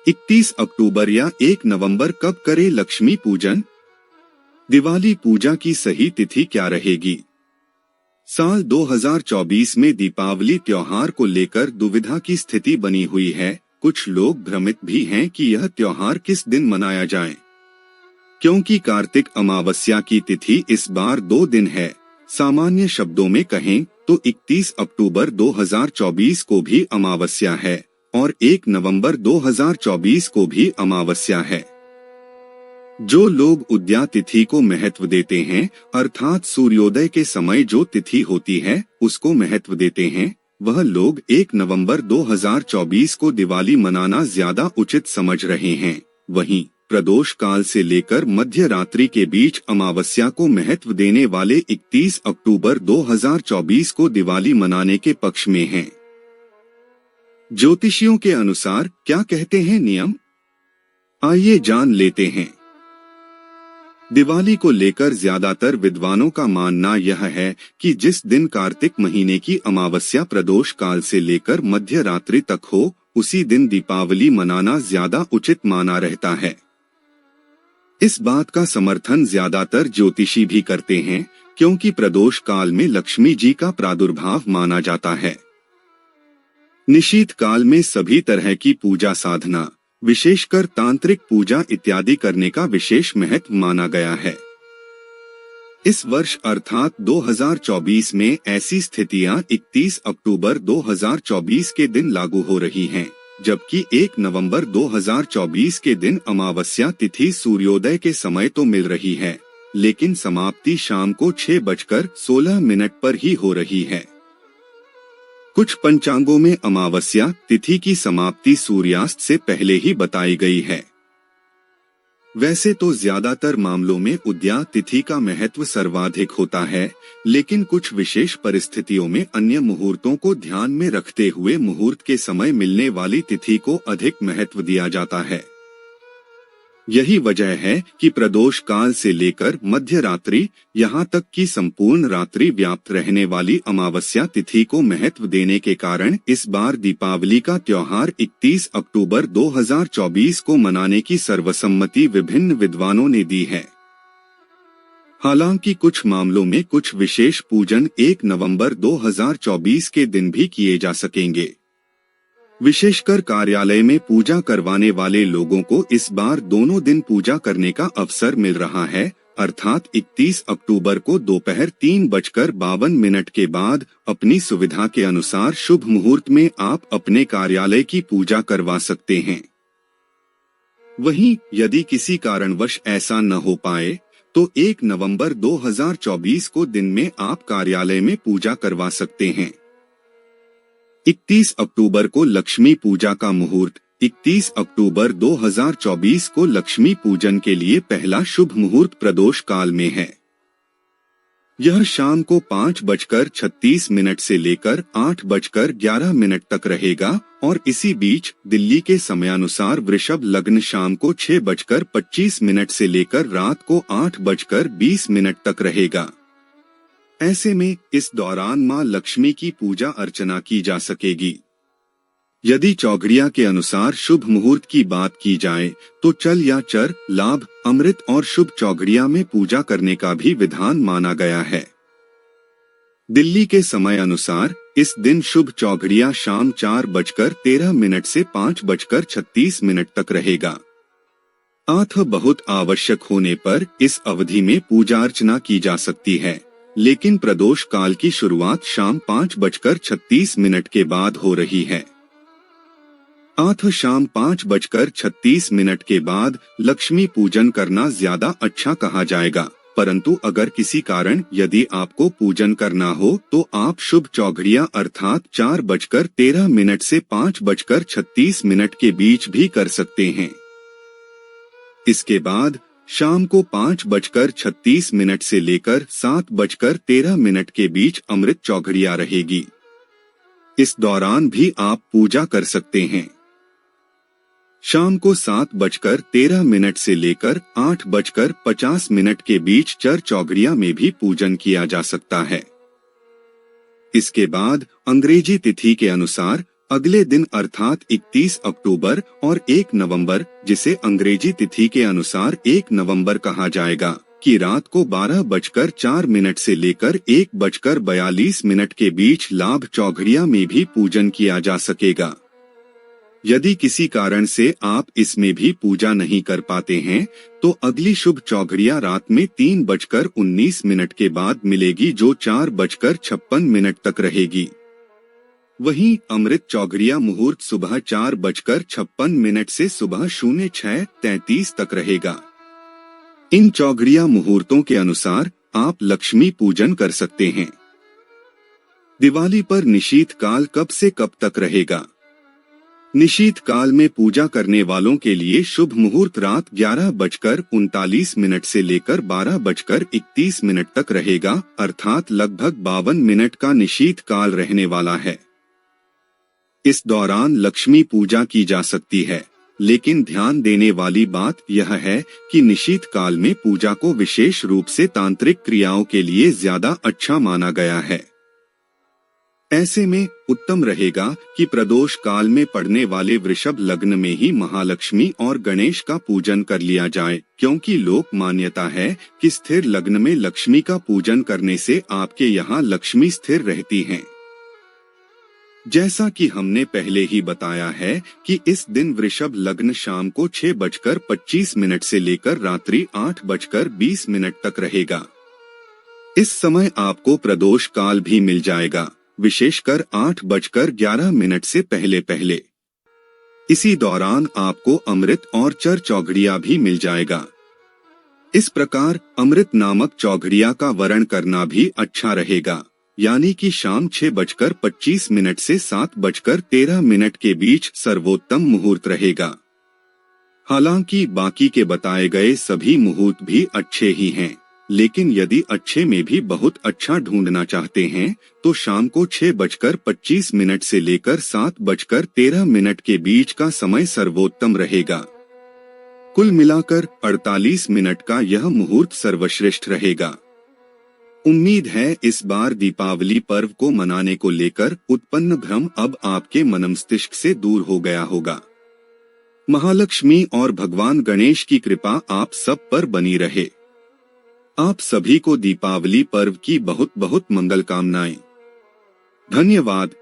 31 अक्टूबर या 1 नवंबर कब करें लक्ष्मी पूजन? दिवाली पूजा की सही तिथि क्या रहेगी? साल 2024 में दीपावली त्योहार को लेकर दुविधा की स्थिति बनी हुई है। कुछ लोग भ्रमित भी हैं कि यह त्योहार किस दिन मनाया जाए, क्योंकि कार्तिक अमावस्या की तिथि इस बार 2 दिन है। सामान्य शब्दों में कहें तो 31 अक्टूबर 2024 को भी अमावस्या है और 1 नवंबर 2024 को भी अमावस्या है। जो लोग उदया तिथि को महत्व देते हैं, अर्थात सूर्योदय के समय जो तिथि होती है उसको महत्व देते हैं, वह लोग 1 नवंबर 2024 को दिवाली मनाना ज्यादा उचित समझ रहे हैं। वहीं प्रदोष काल से लेकर मध्य रात्रि के बीच अमावस्या को महत्व देने वाले 31 अक्टूबर 2024 को दिवाली मनाने के पक्ष में हैं। ज्योतिषियों के अनुसार क्या कहते हैं नियम? आइए जान लेते हैं। दिवाली को लेकर ज्यादातर विद्वानों का मानना यह है कि जिस दिन कार्तिक महीने की अमावस्या प्रदोष काल से लेकर मध्य रात्रि तक हो, उसी दिन दीपावली मनाना ज्यादा उचित माना रहता है। इस बात का समर्थन ज्यादातर ज्योतिषी भी करते हैं, क्योंकि प्रदोष काल में लक्ष्मी जी का प्रादुर्भाव माना जाता है। निशीत काल में सभी तरह की पूजा साधना, विशेषकर तांत्रिक पूजा इत्यादि करने का विशेष महत्व माना गया है। इस वर्ष अर्थात 2024 में ऐसी स्थितियां 31 अक्टूबर 2024 के दिन लागू हो रही हैं, जबकि 1 नवंबर 2024 के दिन अमावस्या तिथि सूर्योदय के समय तो मिल रही है, लेकिन समाप्ति शाम को 6:16 पर ही हो रही है। कुछ पंचांगों में अमावस्या तिथि की समाप्ति सूर्यास्त से पहले ही बताई गई है। वैसे तो ज्यादातर मामलों में उदया तिथि का महत्व सर्वाधिक होता है, लेकिन कुछ विशेष परिस्थितियों में अन्य मुहूर्तों को ध्यान में रखते हुए मुहूर्त के समय मिलने वाली तिथि को अधिक महत्व दिया जाता है। यही वजह है कि प्रदोष काल से लेकर मध्य रात्रि यहाँ तक कि संपूर्ण रात्रि व्याप्त रहने वाली अमावस्या तिथि को महत्व देने के कारण इस बार दीपावली का त्योहार 31 अक्टूबर 2024 को मनाने की सर्वसम्मति विभिन्न विद्वानों ने दी है। हालांकि कुछ मामलों में कुछ विशेष पूजन 1 नवंबर 2024 के दिन भी किए जा सकेंगे। विशेषकर कार्यालय में पूजा करवाने वाले लोगों को इस बार दोनों दिन पूजा करने का अवसर मिल रहा है, अर्थात 31 अक्टूबर को दोपहर 3:52 के बाद अपनी सुविधा के अनुसार शुभ मुहूर्त में आप अपने कार्यालय की पूजा करवा सकते हैं। वहीं यदि किसी कारणवश ऐसा न हो पाए तो 1 नवंबर 2024 को दिन में आप कार्यालय में पूजा करवा सकते हैं। 31 अक्टूबर को लक्ष्मी पूजा का मुहूर्त 31 अक्टूबर 2024 को लक्ष्मी पूजन के लिए पहला शुभ मुहूर्त प्रदोष काल में है। यह शाम को 5:36 से लेकर 8:11 तक रहेगा और इसी बीच दिल्ली के समयानुसार वृषभ लग्न शाम को 6:25 से लेकर रात को 8:20 तक रहेगा। ऐसे में इस दौरान मां लक्ष्मी की पूजा अर्चना की जा सकेगी। यदि चौघड़िया के अनुसार शुभ मुहूर्त की बात की जाए तो चल या चर, लाभ, अमृत और शुभ चौघड़िया में पूजा करने का भी विधान माना गया है। दिल्ली के समय अनुसार इस दिन शुभ चौघड़िया शाम 4:13 से 5:36 तक रहेगा। अतः बहुत आवश्यक होने पर इस अवधि में पूजा अर्चना की जा सकती है, लेकिन प्रदोष काल की शुरुआत शाम 5:36 के बाद हो रही है। अतः शाम 5:36 के बाद लक्ष्मी पूजन करना ज्यादा अच्छा कहा जाएगा, परंतु अगर किसी कारण यदि आपको पूजन करना हो तो आप शुभ चौघड़िया अर्थात 4:13 से 5:36 के बीच भी कर सकते हैं। इसके बाद शाम को 5:36 से लेकर 7:13 के बीच अमृत चौघड़िया रहेगी। इस दौरान भी आप पूजा कर सकते हैं। शाम को 7:13 से लेकर 8:50 के बीच चर चौघड़िया में भी पूजन किया जा सकता है। इसके बाद अंग्रेजी तिथि के अनुसार अगले दिन अर्थात 31 अक्टूबर और 1 नवंबर, जिसे अंग्रेजी तिथि के अनुसार 1 नवंबर कहा जाएगा, कि रात को 12:04 से लेकर 1:42 के बीच लाभ चौघड़िया में भी पूजन किया जा सकेगा। यदि किसी कारण से आप इसमें भी पूजा नहीं कर पाते हैं, तो अगली शुभ चौघड़िया रात में 3:19 के बाद मिलेगी, जो 4:56 तक रहेगी। वहीं अमृत चौघड़िया मुहूर्त सुबह 4:56 से सुबह 06:33 तक रहेगा। इन चौघड़िया मुहूर्तों के अनुसार आप लक्ष्मी पूजन कर सकते हैं। दिवाली पर निशीथ काल कब से कब तक रहेगा? निशीथ काल में पूजा करने वालों के लिए शुभ मुहूर्त रात 11:39 से लेकर 12:31 तक रहेगा, अर्थात लगभग 52 मिनट का निशीथ काल रहने वाला है। इस दौरान लक्ष्मी पूजा की जा सकती है, लेकिन ध्यान देने वाली बात यह है कि निशीथ काल में पूजा को विशेष रूप से तांत्रिक क्रियाओं के लिए ज्यादा अच्छा माना गया है। ऐसे में उत्तम रहेगा कि प्रदोष काल में पड़ने वाले वृषभ लग्न में ही महालक्ष्मी और गणेश का पूजन कर लिया जाए, क्योंकि लोक मान्यता है कि स्थिर लग्न में लक्ष्मी का पूजन करने से आपके यहाँ लक्ष्मी स्थिर रहती हैं। जैसा कि हमने पहले ही बताया है कि इस दिन वृषभ लग्न शाम को 6:25 से लेकर रात्रि 8:20 तक रहेगा। इस समय आपको प्रदोष काल भी मिल जाएगा, विशेषकर 8:11 से पहले पहले। इसी दौरान आपको अमृत और चर चौघड़िया भी मिल जाएगा। इस प्रकार अमृत नामक चौघड़िया का वरण करना भी अच्छा रहेगा, यानी कि शाम 6:25 से 7:13 के बीच सर्वोत्तम मुहूर्त रहेगा। हालांकि बाकी के बताए गए सभी मुहूर्त भी अच्छे ही हैं, लेकिन यदि अच्छे में भी बहुत अच्छा ढूंढना चाहते हैं तो शाम को 6:25 से लेकर 7:13 के बीच का समय सर्वोत्तम रहेगा। कुल मिलाकर 48 मिनट का यह मुहूर्त सर्वश्रेष्ठ रहेगा। उम्मीद है इस बार दीपावली पर्व को मनाने को लेकर उत्पन्न भ्रम अब आपके मनमस्तिष्क से दूर हो गया होगा। महालक्ष्मी और भगवान गणेश की कृपा आप सब पर बनी रहे। आप सभी को दीपावली पर्व की बहुत बहुत मंगल कामनाएं। धन्यवाद।